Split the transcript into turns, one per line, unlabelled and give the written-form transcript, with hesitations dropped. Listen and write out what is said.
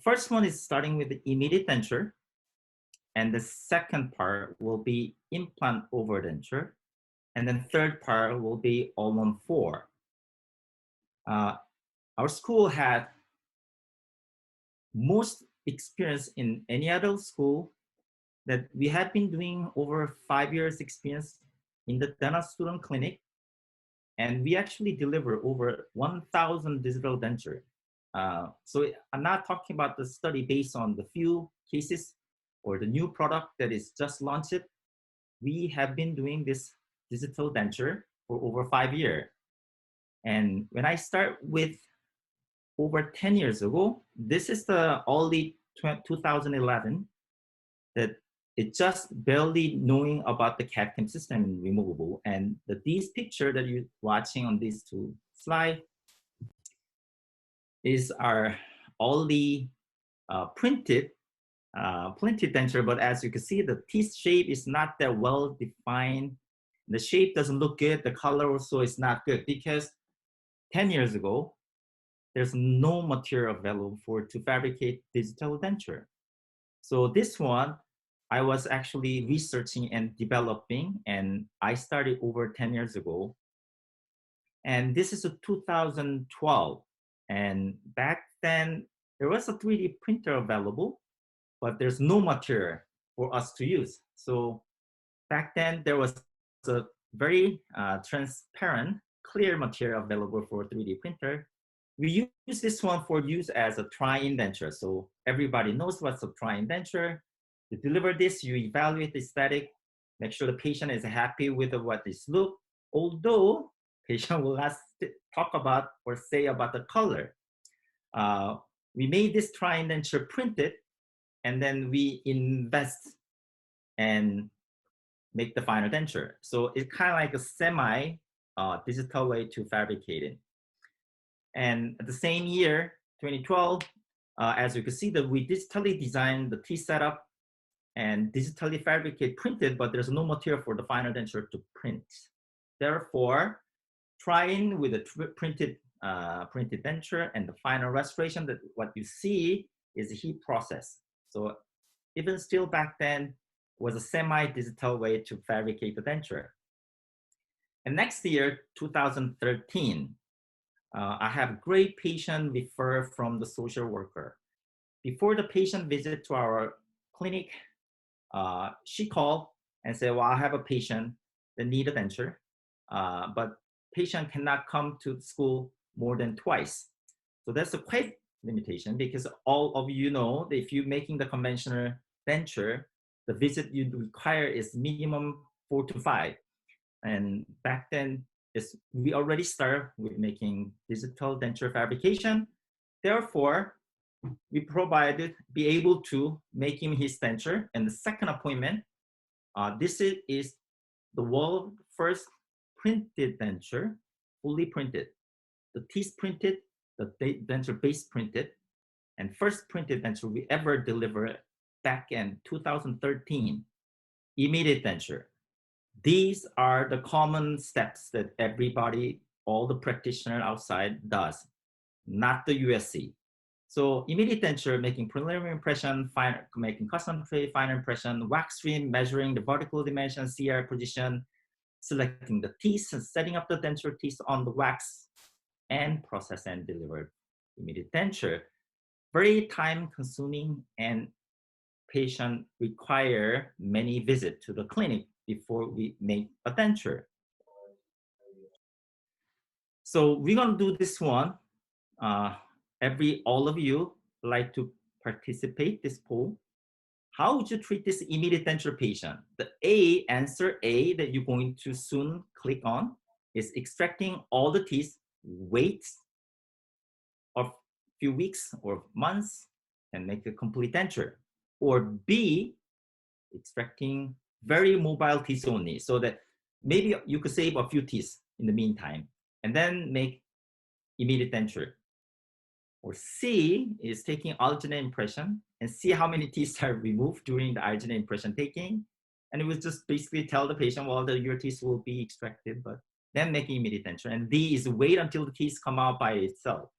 first one is starting with the immediate denture, and the second part will be implant over denture, and then third part will be all-on-4. Our school had most experience in any other school that we have been doing over 5 years experience in the dental student clinic. And we actually deliver over 1,000 digital denture. So I'm not talking about the study based on the few cases or the new product that is just launched. We have been doing this digital denture for over 5 years. And when I start with over 10 years ago, this is the early 2011 that it just barely knowing about the CAD/CAM system in removable. And these picture that you're watching on these two slides is our early printed denture, but as you can see, the teeth shape is not that well defined. The shape doesn't look good. The color also is not good because 10 years ago, there's no material available to fabricate digital denture. So this one, I was actually researching and developing, and I started over 10 years ago. And this is a 2012. And back then, there was a 3D printer available, but there's no material for us to use. So back then, there was a very transparent, clear material available for a 3D printer. We use this one for use as a try-in denture. So everybody knows what's a try-in denture. You deliver this, you evaluate the aesthetic, make sure the patient is happy with what this look, although patient will not talk about or say about the color. We made this try-in denture printed, and then we invest and make the final denture. So it's kind of like a semi digital way to fabricate it. And at the same year, 2012, as you can see, that we digitally designed the teeth setup and digitally fabricate printed, but there's no material for the final denture to print. Therefore, trying with a printed denture and the final restoration, that what you see is a heat process. So even still back then was a semi-digital way to fabricate the denture. And next year, 2013, I have great patient refer from the social worker. Before the patient visit to our clinic, she called and said, well, I have a patient that need a denture, but patient cannot come to school more than twice. So that's a quite limitation, because all of you know that if you're making the conventional denture, the visit you require is minimum 4 to 5. And back then, we already started with making digital denture fabrication. Therefore, we be able to make him his denture. And the second appointment, this is the world first printed denture, fully printed. The teeth printed, the denture base printed, and first printed denture we ever delivered back in 2013, immediate denture. These are the common steps that everybody, all the practitioner outside does, not the USC. So immediate denture, making preliminary impression, making custom tray, final impression, wax trim, measuring the vertical dimension, CR position, selecting the teeth and setting up the denture teeth on the wax, and process and deliver immediate denture. Very time consuming, and patient require many visits to the clinic before we make a denture. So we're gonna do this one. All of you like to participate this poll. How would you treat this immediate denture patient? The answer A that you're going to soon click on is extracting all the teeth, wait a few weeks or months and make a complete denture. Or B, extracting very mobile teeth only, so that maybe you could save a few teeth in the meantime and then make immediate denture. Or C is taking alternate impression and see how many teeth are removed during the alternate impression taking. And it would just basically tell the patient, well, your teeth will be extracted, but then making immediate denture. And D is wait until the teeth come out by itself.